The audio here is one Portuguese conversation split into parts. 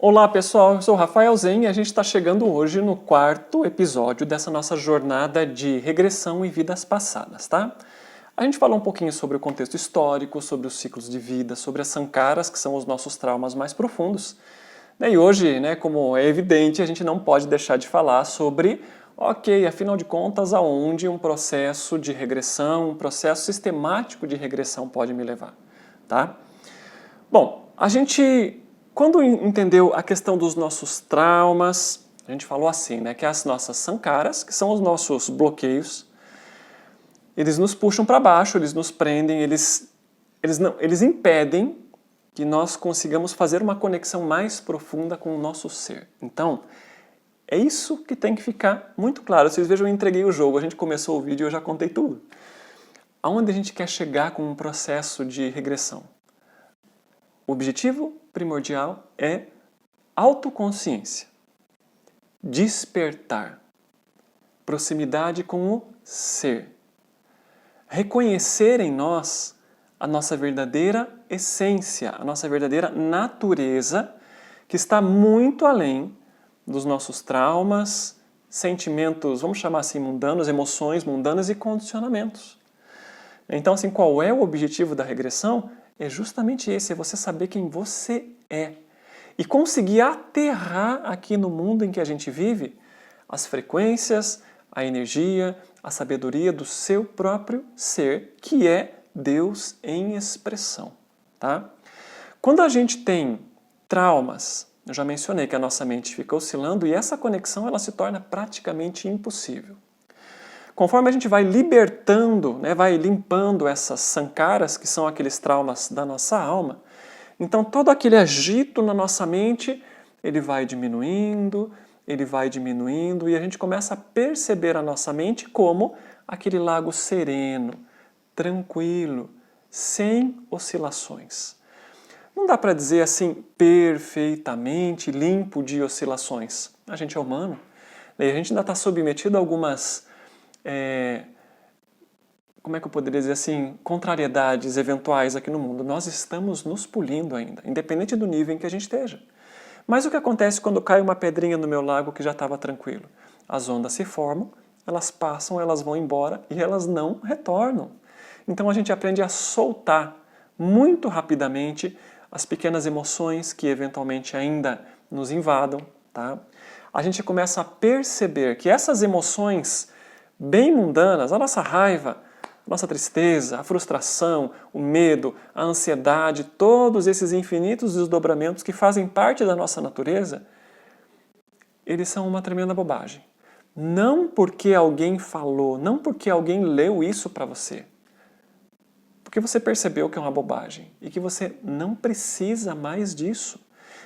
Olá pessoal, eu sou o Rafael Zen e a gente está chegando hoje no quarto episódio dessa nossa jornada de regressão em vidas passadas, tá? A gente falou um pouquinho sobre o contexto histórico, sobre os ciclos de vida, sobre as sankaras, que são os nossos traumas mais profundos. E hoje, como é evidente, a gente não pode deixar de falar sobre, ok, afinal de contas, aonde um processo de regressão, um processo sistemático de regressão pode me levar, tá? Bom, a gente... Quando entendeu a questão dos nossos traumas, a gente falou assim, que as nossas sankaras, que são os nossos bloqueios, eles nos puxam para baixo, eles nos prendem, eles impedem que nós consigamos fazer uma conexão mais profunda com o nosso ser. Então, é isso que tem que ficar muito claro. Vocês vejam, eu entreguei o jogo, a gente começou o vídeo e eu já contei tudo. Aonde a gente quer chegar com um processo de regressão? O objetivo primordial é autoconsciência, despertar, proximidade com o ser, reconhecer em nós a nossa verdadeira essência, a nossa verdadeira natureza, que está muito além dos nossos traumas, sentimentos, vamos chamar assim, mundanos, emoções mundanas e condicionamentos. Então, assim, qual é o objetivo da regressão? É justamente esse, é você saber quem você é e conseguir aterrar aqui no mundo em que a gente vive as frequências, a energia, a sabedoria do seu próprio ser, que é Deus em expressão, tá? Quando a gente tem traumas, eu já mencionei que a nossa mente fica oscilando e essa conexão ela se torna praticamente impossível. Conforme a gente vai libertando, vai limpando essas sankaras, que são aqueles traumas da nossa alma, então todo aquele agito na nossa mente, ele vai diminuindo e a gente começa a perceber a nossa mente como aquele lago sereno, tranquilo, sem oscilações. Não dá para dizer assim perfeitamente limpo de oscilações. A gente é humano, e a gente ainda está submetido a algumas... como é que eu poderia dizer assim, contrariedades eventuais aqui no mundo. Nós estamos nos polindo ainda, independente do nível em que a gente esteja. Mas o que acontece quando cai uma pedrinha no meu lago que já estava tranquilo? As ondas se formam, elas passam, elas vão embora e elas não retornam. Então a gente aprende a soltar muito rapidamente as pequenas emoções que eventualmente ainda nos invadam, tá? A gente começa a perceber que essas emoções bem mundanas, a nossa raiva, a nossa tristeza, a frustração, o medo, a ansiedade, todos esses infinitos desdobramentos que fazem parte da nossa natureza, eles são uma tremenda bobagem. Não porque alguém falou, não porque alguém leu isso para você, porque você percebeu que é uma bobagem e que você não precisa mais disso.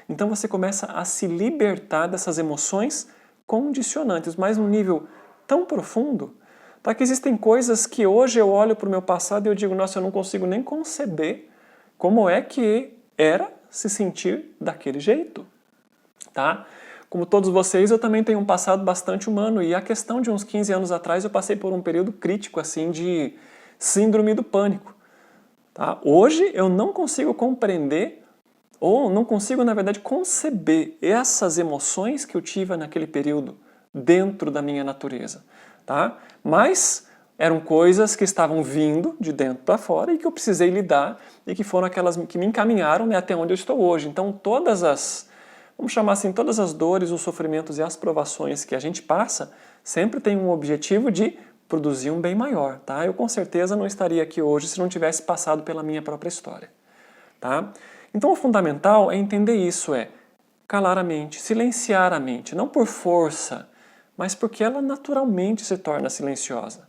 Então você começa a se libertar dessas emoções condicionantes, mas num nível tão profundo, tá, que existem coisas que hoje eu olho para o meu passado e eu digo, nossa, eu não consigo nem conceber como é que era se sentir daquele jeito, tá? Como todos vocês, eu também tenho um passado bastante humano e a questão de uns 15 anos atrás eu passei por um período crítico, assim, de síndrome do pânico, tá? Hoje eu não consigo compreender ou não consigo, na verdade, conceber essas emoções que eu tive naquele período dentro da minha natureza, tá? Mas eram coisas que estavam vindo de dentro para fora e que eu precisei lidar e que foram aquelas que me encaminharam até onde eu estou hoje. Então todas as, vamos chamar assim, todas as dores, os sofrimentos e as provações que a gente passa sempre tem um objetivo de produzir um bem maior, tá? Eu com certeza não estaria aqui hoje se não tivesse passado pela minha própria história, tá? Então o fundamental é entender isso, é calar a mente, silenciar a mente, não por força, mas porque ela naturalmente se torna silenciosa.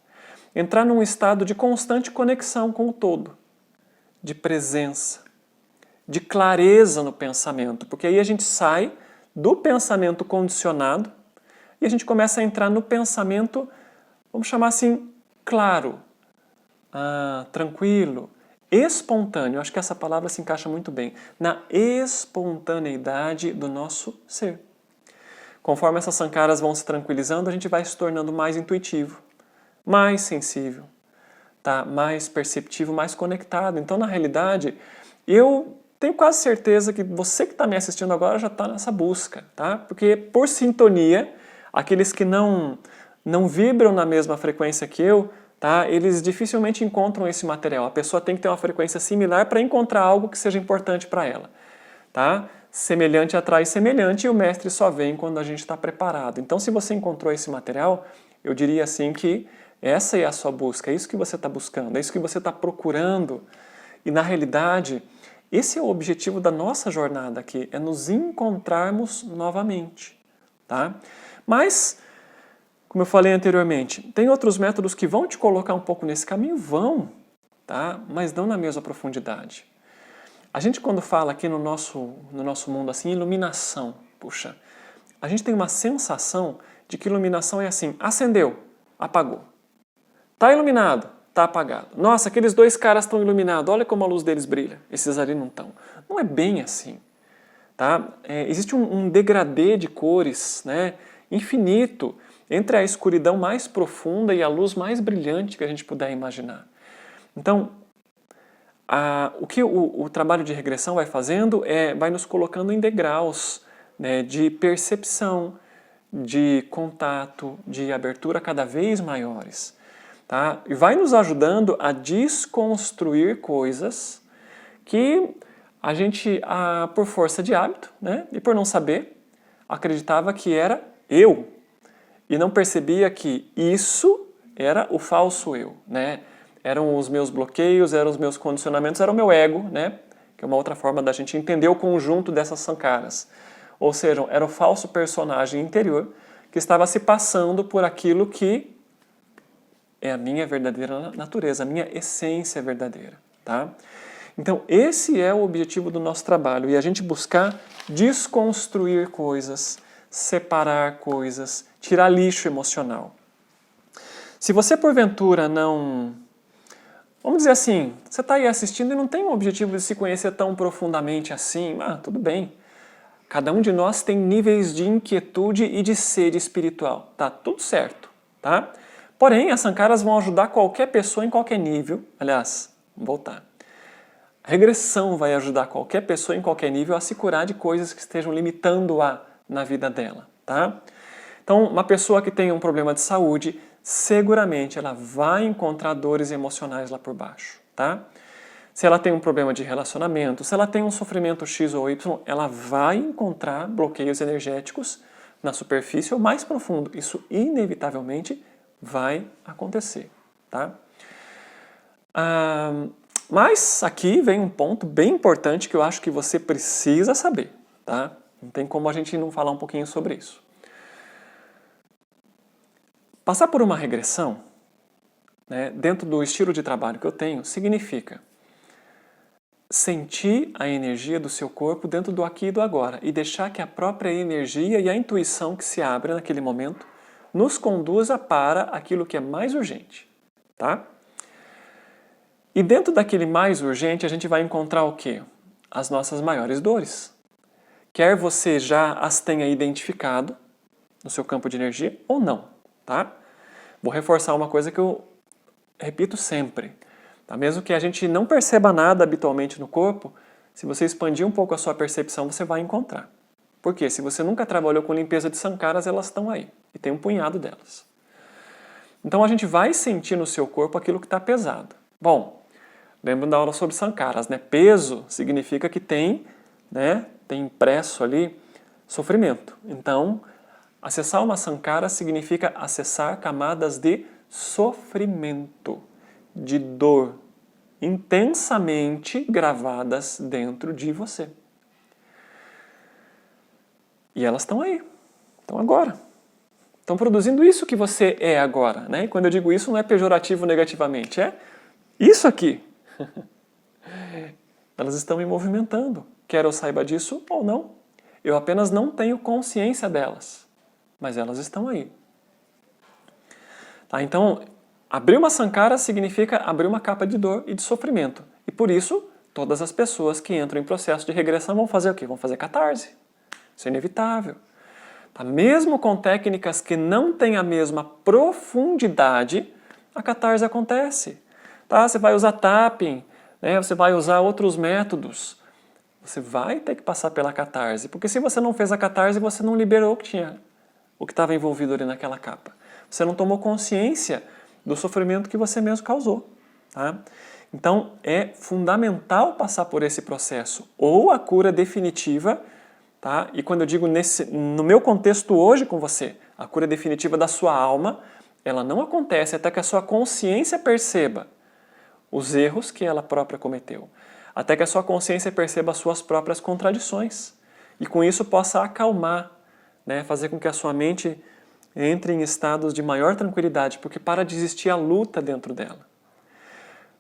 Entrar num estado de constante conexão com o todo, de presença, de clareza no pensamento, porque aí a gente sai do pensamento condicionado e a gente começa a entrar no pensamento, vamos chamar assim, claro, tranquilo, espontâneo. Acho que essa palavra se encaixa muito bem, na espontaneidade do nosso ser. Conforme essas sankaras vão se tranquilizando, a gente vai se tornando mais intuitivo, mais sensível, tá? Mais perceptivo, mais conectado. Então, na realidade, eu tenho quase certeza que você que está me assistindo agora já está nessa busca, tá? Porque por sintonia, aqueles que não vibram na mesma frequência que eu, tá? Eles dificilmente encontram esse material. A pessoa tem que ter uma frequência similar para encontrar algo que seja importante para ela, tá? Semelhante atrai semelhante e o mestre só vem quando a gente está preparado. Então, se você encontrou esse material, eu diria assim que essa é a sua busca, é isso que você está buscando, é isso que você está procurando. E na realidade, esse é o objetivo da nossa jornada aqui, é nos encontrarmos novamente, tá? Mas, como eu falei anteriormente, tem outros métodos que vão te colocar um pouco nesse caminho, vão, tá? Mas não na mesma profundidade. A gente quando fala aqui no nosso mundo assim, iluminação, puxa, a gente tem uma sensação de que iluminação é assim, acendeu, apagou. Tá iluminado, tá apagado. Nossa, aqueles dois caras estão iluminados, olha como a luz deles brilha. Esses ali não estão. Não é bem assim. Tá? Existe um degradê de cores, né, infinito entre a escuridão mais profunda e a luz mais brilhante que a gente puder imaginar. Então, o que o trabalho de regressão vai fazendo vai nos colocando em degraus, né, de percepção, de contato, de abertura cada vez maiores. Tá? E vai nos ajudando a desconstruir coisas que a gente, por força de hábito, né, e por não saber, acreditava que era eu. E não percebia que isso era o falso eu. Né? Eram os meus bloqueios, eram os meus condicionamentos, era o meu ego, né? Que é uma outra forma da gente entender o conjunto dessas sankaras. Ou seja, era o falso personagem interior que estava se passando por aquilo que é a minha verdadeira natureza, a minha essência verdadeira, tá? Então, esse é o objetivo do nosso trabalho, e a gente buscar desconstruir coisas, separar coisas, tirar lixo emocional. Se você, porventura, não... Vamos dizer assim, você está aí assistindo e não tem o objetivo de se conhecer tão profundamente assim, tudo bem. Cada um de nós tem níveis de inquietude e de sede espiritual, tá tudo certo, tá? Porém, as sankaras vão ajudar qualquer pessoa em qualquer nível. Aliás, vamos voltar. A regressão vai ajudar qualquer pessoa em qualquer nível a se curar de coisas que estejam limitando-a na vida dela. Tá? Então, uma pessoa que tem um problema de saúde, seguramente ela vai encontrar dores emocionais lá por baixo. Tá? Se ela tem um problema de relacionamento, se ela tem um sofrimento X ou Y, ela vai encontrar bloqueios energéticos na superfície ou mais profundo. Isso inevitavelmente vai acontecer, tá? Mas aqui vem um ponto bem importante que eu acho que você precisa saber, tá? Não tem como a gente não falar um pouquinho sobre isso. Passar por uma regressão, né, dentro do estilo de trabalho que eu tenho, significa sentir a energia do seu corpo dentro do aqui e do agora e deixar que a própria energia e a intuição que se abre naquele momento nos conduza para aquilo que é mais urgente, tá? E dentro daquele mais urgente a gente vai encontrar o quê? As nossas maiores dores. Quer você já as tenha identificado no seu campo de energia ou não, tá? Vou reforçar uma coisa que eu repito sempre, tá? Mesmo que a gente não perceba nada habitualmente no corpo, se você expandir um pouco a sua percepção, você vai encontrar. Por quê? Se você nunca trabalhou com limpeza de sankaras, elas estão aí. E tem um punhado delas. Então a gente vai sentir no seu corpo aquilo que está pesado. Bom, lembra da aula sobre sankaras, né? Peso significa que tem impresso ali sofrimento. Então, acessar uma sankara significa acessar camadas de sofrimento, de dor, intensamente gravadas dentro de você. E elas estão aí, estão agora. Estão produzindo isso que você é agora. Né? E quando eu digo isso, não é pejorativo negativamente, é isso aqui. Elas estão me movimentando, quer eu saiba disso ou não. Eu apenas não tenho consciência delas, mas elas estão aí. Tá? Então, abrir uma sankara significa abrir uma capa de dor e de sofrimento. E por isso, todas as pessoas que entram em processo de regressão vão fazer o quê? Vão fazer catarse. Isso é inevitável. Tá? Mesmo com técnicas que não têm a mesma profundidade, a catarse acontece. Tá? Você vai usar tapping, né? Você vai usar outros métodos. Você vai ter que passar pela catarse, porque se você não fez a catarse, você não liberou o que estava envolvido ali naquela capa. Você não tomou consciência do sofrimento que você mesmo causou. Tá? Então, é fundamental passar por esse processo, ou a cura definitiva, tá? E quando eu digo no meu contexto hoje com você, a cura definitiva da sua alma, ela não acontece até que a sua consciência perceba os erros que ela própria cometeu, até que a sua consciência perceba as suas próprias contradições, e com isso possa acalmar, né? Fazer com que a sua mente entre em estados de maior tranquilidade, porque para de existir a luta dentro dela.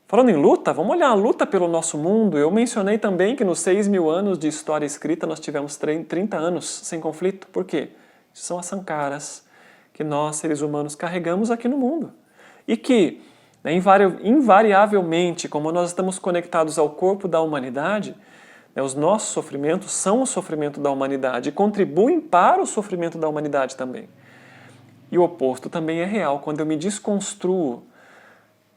Falando em luta, vamos olhar a luta pelo nosso mundo. Eu mencionei também que nos 6.000 anos de história escrita nós tivemos 30 anos sem conflito. Por quê? São as sankaras que nós, seres humanos, carregamos aqui no mundo. E que, né, invariavelmente, como nós estamos conectados ao corpo da humanidade, né, os nossos sofrimentos são o sofrimento da humanidade e contribuem para o sofrimento da humanidade também. E o oposto também é real. Quando eu me desconstruo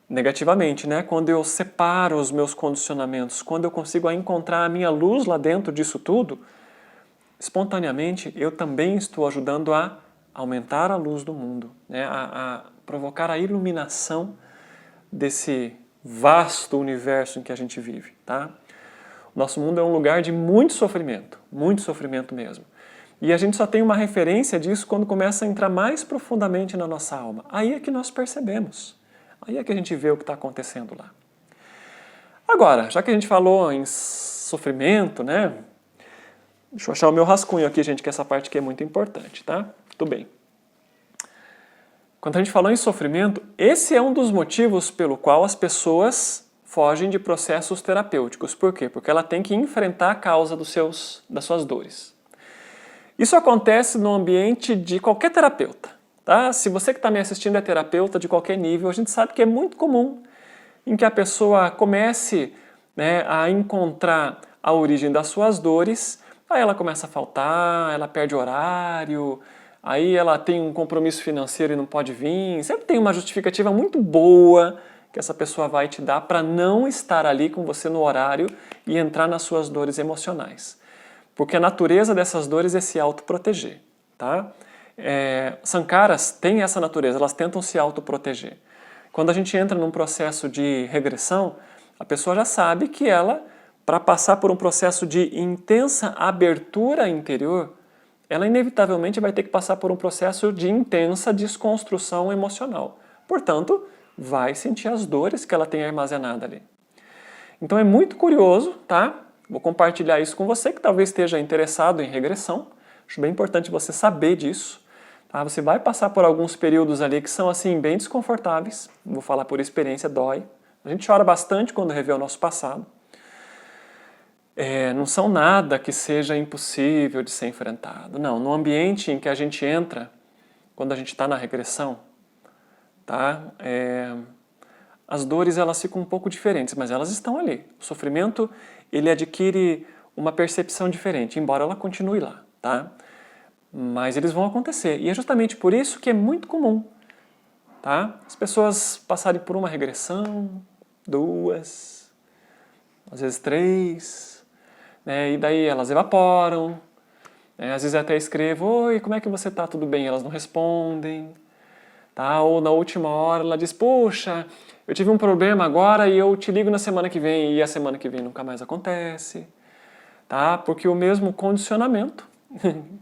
negativamente, né? Quando eu separo os meus condicionamentos, quando eu consigo encontrar a minha luz lá dentro disso tudo, espontaneamente eu também estou ajudando a aumentar a luz do mundo, né? A provocar a iluminação desse vasto universo em que a gente vive. Tá? O nosso mundo é um lugar de muito sofrimento mesmo. E a gente só tem uma referência disso quando começa a entrar mais profundamente na nossa alma. Aí é que nós percebemos. Aí é que a gente vê o que está acontecendo lá. Agora, já que a gente falou em sofrimento, né? Deixa eu achar o meu rascunho aqui, gente, que essa parte aqui é muito importante, tá? Tudo bem. Quando a gente falou em sofrimento, esse é um dos motivos pelo qual as pessoas fogem de processos terapêuticos. Por quê? Porque ela tem que enfrentar a causa das suas dores. Isso acontece no ambiente de qualquer terapeuta. Tá? Se você que está me assistindo é terapeuta de qualquer nível, a gente sabe que é muito comum em que a pessoa comece, né, a encontrar a origem das suas dores, aí ela começa a faltar, ela perde horário, aí ela tem um compromisso financeiro e não pode vir. Sempre tem uma justificativa muito boa que essa pessoa vai te dar para não estar ali com você no horário e entrar nas suas dores emocionais. Porque a natureza dessas dores é se autoproteger. Tá? Sankaras têm essa natureza, elas tentam se autoproteger. Quando a gente entra num processo de regressão, a pessoa já sabe que ela, para passar por um processo de intensa abertura interior, ela inevitavelmente vai ter que passar por um processo de intensa desconstrução emocional. Portanto, vai sentir as dores que ela tem armazenada ali. Então é muito curioso, tá? Vou compartilhar isso com você que talvez esteja interessado em regressão. Acho bem importante você saber disso. Tá? Você vai passar por alguns períodos ali que são assim bem desconfortáveis. Vou falar por experiência, dói. A gente chora bastante quando revê o nosso passado. Não são nada que seja impossível de ser enfrentado. Não, no ambiente em que a gente entra, quando a gente está na regressão, tá? As dores elas ficam um pouco diferentes, mas elas estão ali. O sofrimento ele adquire uma percepção diferente, embora ela continue lá. Tá? Mas eles vão acontecer. E é justamente por isso que é muito comum, tá? As pessoas passarem por uma regressão, 2, às vezes 3, né? E daí elas evaporam, né? Às vezes até escrevo, oi, como é que você tá? Tudo bem? Elas não respondem, tá? Ou na última hora ela diz, poxa, eu tive um problema agora e eu te ligo na semana que vem, e a semana que vem nunca mais acontece, tá? Porque o mesmo condicionamento,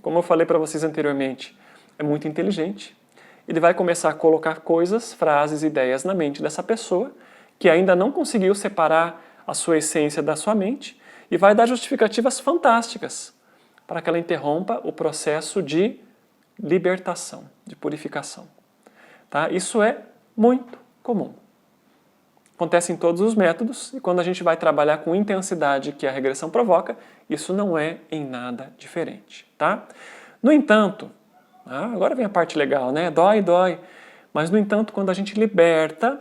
como eu falei para vocês anteriormente, é muito inteligente. Ele vai começar a colocar coisas, frases, ideias na mente dessa pessoa que ainda não conseguiu separar a sua essência da sua mente e vai dar justificativas fantásticas para que ela interrompa o processo de libertação, de purificação. Tá? Isso é muito comum. Acontece em todos os métodos e quando a gente vai trabalhar com intensidade que a regressão provoca, isso não é em nada diferente. Tá? No entanto, agora vem a parte legal, né? Dói, dói. Mas, no entanto, quando a gente liberta,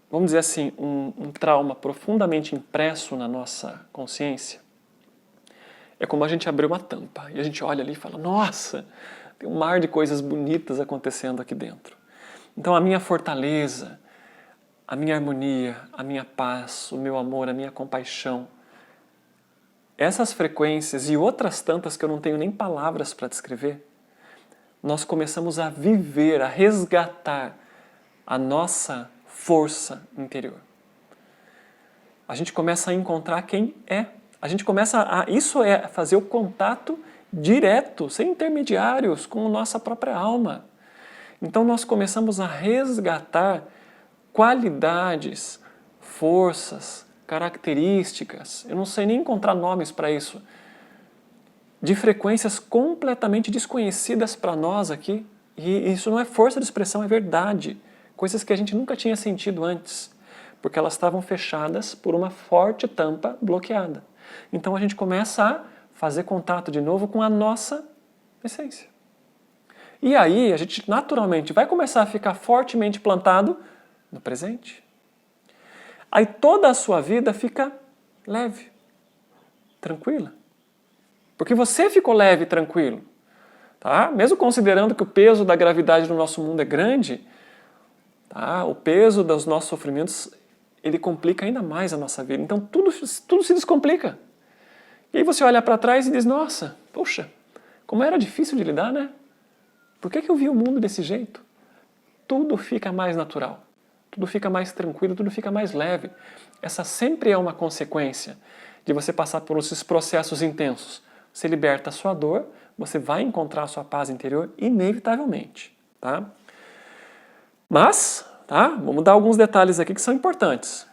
vamos dizer assim, um trauma profundamente impresso na nossa consciência, é como a gente abrir uma tampa e a gente olha ali e fala, nossa, tem um mar de coisas bonitas acontecendo aqui dentro. Então a minha fortaleza, a minha harmonia, a minha paz, o meu amor, a minha compaixão. Essas frequências e outras tantas que eu não tenho nem palavras para descrever, nós começamos a viver, a resgatar a nossa força interior. A gente começa a encontrar quem é. A gente começa a... Isso é fazer o contato direto, sem intermediários, com a nossa própria alma. Então nós começamos a resgatar qualidades, forças, características, eu não sei nem encontrar nomes para isso, de frequências completamente desconhecidas para nós aqui. E isso não é força de expressão, é verdade. Coisas que a gente nunca tinha sentido antes, porque elas estavam fechadas por uma forte tampa bloqueada. Então a gente começa a fazer contato de novo com a nossa essência. E aí a gente naturalmente vai começar a ficar fortemente plantado no presente. Aí toda a sua vida fica leve, tranquila. Porque você ficou leve e tranquilo. Tá? Mesmo considerando que o peso da gravidade no nosso mundo é grande, tá? O peso dos nossos sofrimentos, ele complica ainda mais a nossa vida. Então tudo se descomplica. E aí você olha para trás e diz, nossa, poxa, como era difícil de lidar, né? Por que eu vi o mundo desse jeito? Tudo fica mais natural. Tudo fica mais tranquilo, tudo fica mais leve. Essa sempre é uma consequência de você passar por esses processos intensos. Você liberta a sua dor, você vai encontrar a sua paz interior inevitavelmente. Tá? Mas, tá? Vamos dar alguns detalhes aqui que são importantes.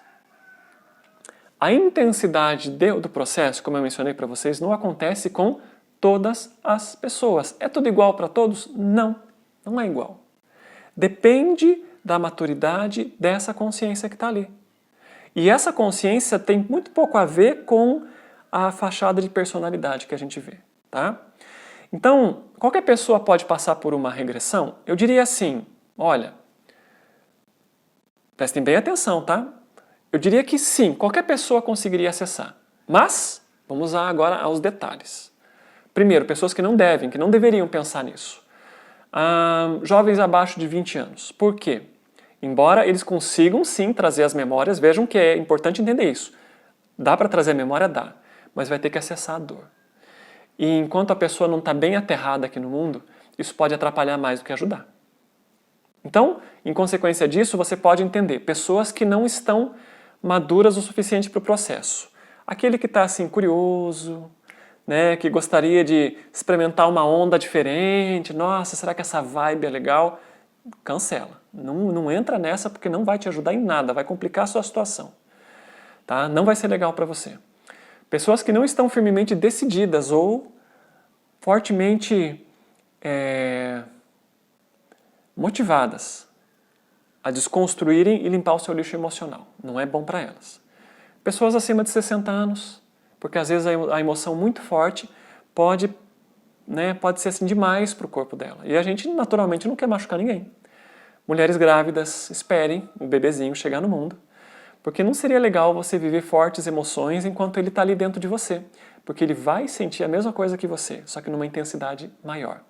A intensidade do processo, como eu mencionei para vocês, não acontece com todas as pessoas. É tudo igual para todos? Não, não é igual. Depende da maturidade dessa consciência que está ali. E essa consciência tem muito pouco a ver com a fachada de personalidade que a gente vê. Tá? Então, qualquer pessoa pode passar por uma regressão? Eu diria assim, olha, prestem bem atenção, tá? Eu diria que sim, qualquer pessoa conseguiria acessar. Mas, vamos agora aos detalhes. Primeiro, pessoas que não devem, que não deveriam pensar nisso. Jovens abaixo de 20 anos. Por quê? Embora eles consigam sim trazer as memórias, vejam que é importante entender isso. Dá para trazer a memória? Dá. Mas vai ter que acessar a dor. E enquanto a pessoa não está bem aterrada aqui no mundo, isso pode atrapalhar mais do que ajudar. Então, em consequência disso, você pode entender pessoas que não estão maduras o suficiente para o processo. Aquele que está assim, curioso, né, que gostaria de experimentar uma onda diferente, nossa, será que essa vibe é legal? Cancela. Não entra nessa porque não vai te ajudar em nada, vai complicar a sua situação. Tá? Não vai ser legal para você. Pessoas que não estão firmemente decididas ou fortemente motivadas a desconstruírem e limpar o seu lixo emocional. Não é bom para elas. Pessoas acima de 60 anos, porque às vezes a emoção muito forte pode ser assim demais para o corpo dela. E a gente naturalmente não quer machucar ninguém. Mulheres grávidas, esperem o bebezinho chegar no mundo, porque não seria legal você viver fortes emoções enquanto ele está ali dentro de você, porque ele vai sentir a mesma coisa que você, só que numa intensidade maior.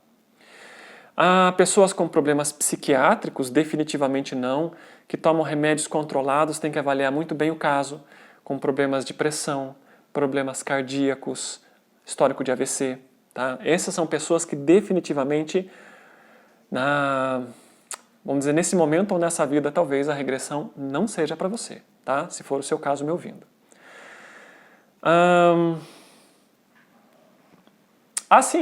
Pessoas com problemas psiquiátricos, definitivamente não, que tomam remédios controlados, tem que avaliar muito bem o caso, com problemas de pressão, problemas cardíacos, histórico de AVC. Tá? Essas são pessoas que definitivamente, vamos dizer, nesse momento ou nessa vida, talvez a regressão não seja para você, tá? Se for o seu caso me ouvindo.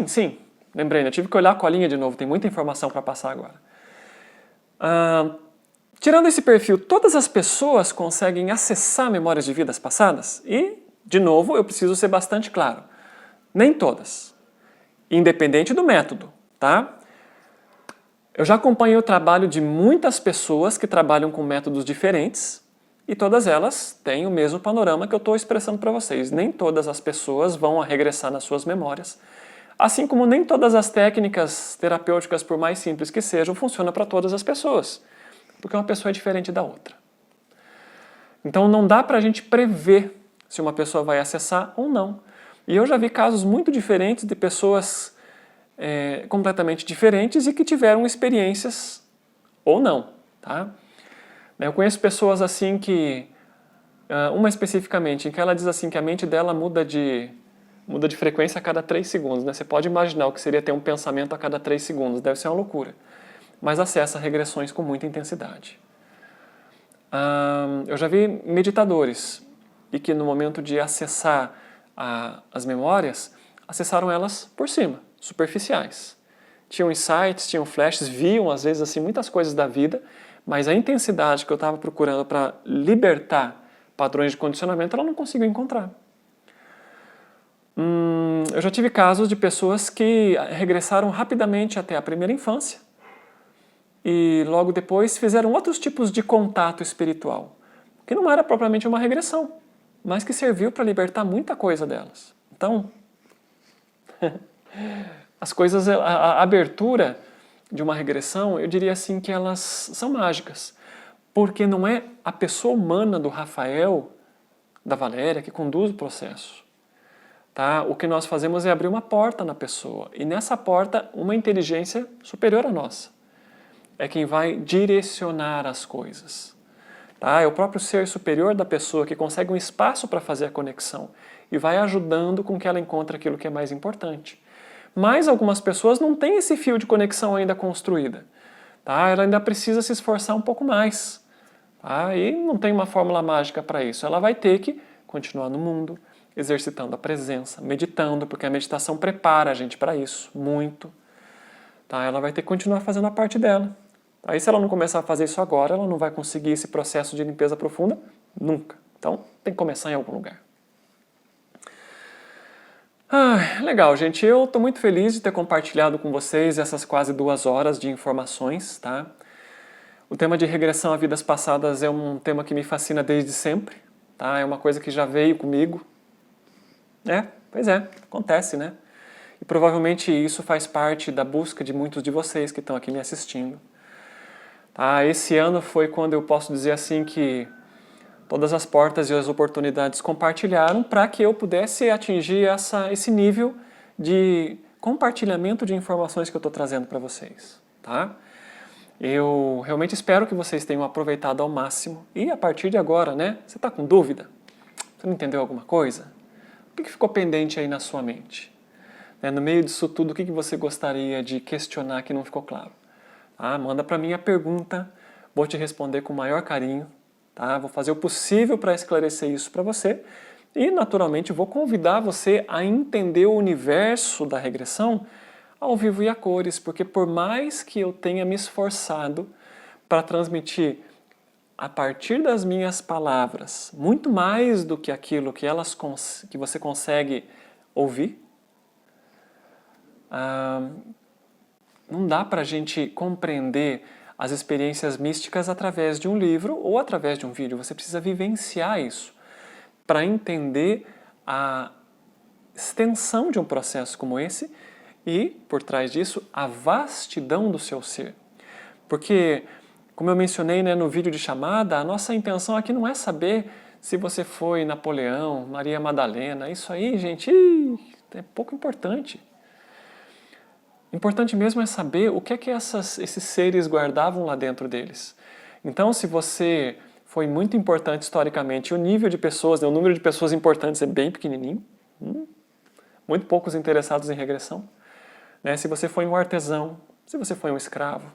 Sim. Lembrei, eu tive que olhar a colinha de novo, tem muita informação para passar agora. Tirando esse perfil, todas as pessoas conseguem acessar memórias de vidas passadas? E, de novo, eu preciso ser bastante claro. Nem todas. Independente do método, tá? Eu já acompanhei o trabalho de muitas pessoas que trabalham com métodos diferentes e todas elas têm o mesmo panorama que eu estou expressando para vocês. Nem todas as pessoas vão regressar nas suas memórias, assim como nem todas as técnicas terapêuticas, por mais simples que sejam, funcionam para todas as pessoas, porque uma pessoa é diferente da outra. Então não dá para a gente prever se uma pessoa vai acessar ou não. E eu já vi casos muito diferentes de pessoas completamente diferentes e que tiveram experiências ou não. Tá? Eu conheço pessoas assim que, uma especificamente, em que ela diz assim que a mente dela muda de frequência a cada 3 segundos. Né? Você pode imaginar o que seria ter um pensamento a cada 3 segundos, deve ser uma loucura. Mas acessa regressões com muita intensidade. Eu já vi meditadores e que no momento de acessar as memórias, acessaram elas por cima, superficiais. Tinham insights, tinham flashes, viam às vezes assim muitas coisas da vida, mas a intensidade que eu estava procurando para libertar padrões de condicionamento, ela não conseguiu encontrar. Eu já tive casos de pessoas que regressaram rapidamente até a primeira infância e logo depois fizeram outros tipos de contato espiritual, que não era propriamente uma regressão, mas que serviu para libertar muita coisa delas. Então, as coisas, a abertura de uma regressão, eu diria assim que elas são mágicas, porque não é a pessoa humana do Rafael, da Valéria, que conduz o processo. Tá? O que nós fazemos é abrir uma porta na pessoa, e nessa porta uma inteligência superior à nossa é quem vai direcionar as coisas. Tá? É o próprio ser superior da pessoa que consegue um espaço para fazer a conexão e vai ajudando com que ela encontre aquilo que é mais importante. Mas algumas pessoas não têm esse fio de conexão ainda construída. Tá? Ela ainda precisa se esforçar um pouco mais. Tá? E não tem uma fórmula mágica para isso. Ela vai ter que continuar no mundo, exercitando a presença, meditando, porque a meditação prepara a gente para isso, muito. Tá? Ela vai ter que continuar fazendo a parte dela. Aí se ela não começar a fazer isso agora, ela não vai conseguir esse processo de limpeza profunda nunca. Então tem que começar em algum lugar. Legal, gente. Eu estou muito feliz de ter compartilhado com vocês essas quase 2 horas de informações. Tá? O tema de regressão a vidas passadas é um tema que me fascina desde sempre. Tá? É uma coisa que já veio comigo. Pois é, acontece, né? E provavelmente isso faz parte da busca de muitos de vocês que estão aqui me assistindo. Esse ano foi quando eu posso dizer assim que todas as portas e as oportunidades compartilharam para que eu pudesse atingir esse nível de compartilhamento de informações que eu estou trazendo para vocês. Tá? Eu realmente espero que vocês tenham aproveitado ao máximo e a partir de agora, né? Você está com dúvida? Você não entendeu alguma coisa? O que ficou pendente aí na sua mente? No meio disso tudo, o que você gostaria de questionar que não ficou claro? Manda para mim a pergunta, vou te responder com o maior carinho. Tá? Vou fazer o possível para esclarecer isso para você e, naturalmente, vou convidar você a entender o universo da regressão ao vivo e a cores, porque por mais que eu tenha me esforçado para transmitir a partir das minhas palavras muito mais do que aquilo que você consegue ouvir, não dá para a gente compreender as experiências místicas através de um livro ou através de um vídeo. Você precisa vivenciar isso para entender a extensão de um processo como esse e, por trás disso, a vastidão do seu ser. Porque, como eu mencionei no vídeo de chamada, a nossa intenção aqui não é saber se você foi Napoleão, Maria Madalena. Isso aí, gente, é pouco importante. Importante mesmo é saber o que é que esses seres guardavam lá dentro deles. Então, se você foi muito importante historicamente, o nível de pessoas, o número de pessoas importantes é bem pequenininho, muito poucos interessados em regressão. Se você foi um artesão, se você foi um escravo,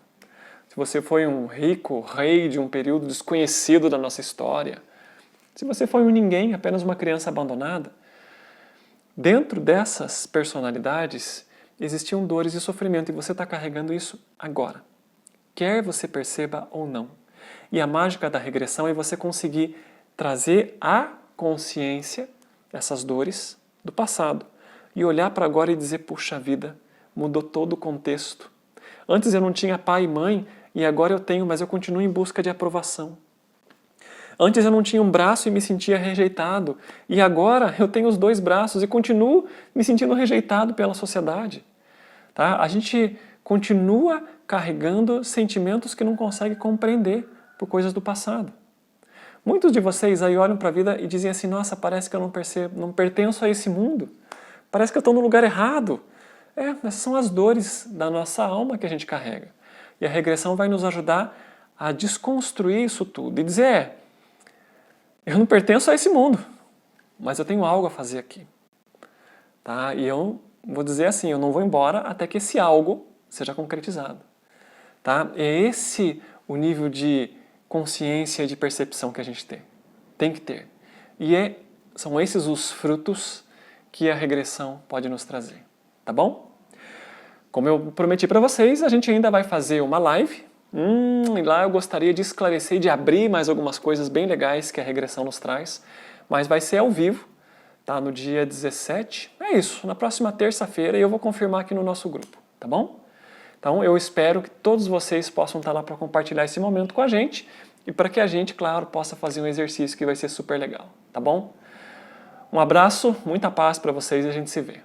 se você foi um rico rei de um período desconhecido da nossa história, se você foi um ninguém, apenas uma criança abandonada, dentro dessas personalidades existiam dores e sofrimento e você está carregando isso agora, quer você perceba ou não. E a mágica da regressão é você conseguir trazer à consciência essas dores do passado e olhar para agora e dizer, puxa vida, mudou todo o contexto. Antes eu não tinha pai e mãe e agora eu tenho, mas eu continuo em busca de aprovação. Antes eu não tinha um braço e me sentia rejeitado e agora eu tenho os 2 braços e continuo me sentindo rejeitado pela sociedade. Tá? A gente continua carregando sentimentos que não consegue compreender por coisas do passado. Muitos de vocês aí olham para a vida e dizem assim, nossa, parece que eu não pertenço a esse mundo. Parece que eu estou no lugar errado. Essas são as dores da nossa alma que a gente carrega. E a regressão vai nos ajudar a desconstruir isso tudo e dizer, eu não pertenço a esse mundo, mas eu tenho algo a fazer aqui. Tá? E eu vou dizer assim, eu não vou embora até que esse algo seja concretizado. Tá? É esse o nível de consciência e de percepção que a gente tem que ter. E são esses os frutos que a regressão pode nos trazer. Tá bom? Como eu prometi para vocês, a gente ainda vai fazer uma live. E lá eu gostaria de esclarecer e de abrir mais algumas coisas bem legais que a regressão nos traz. Mas vai ser ao vivo, tá? No dia 17. É isso, na próxima terça-feira, e eu vou confirmar aqui no nosso grupo, tá bom? Então eu espero que todos vocês possam estar lá para compartilhar esse momento com a gente e para que a gente, claro, possa fazer um exercício que vai ser super legal, tá bom? Um abraço, muita paz para vocês e a gente se vê.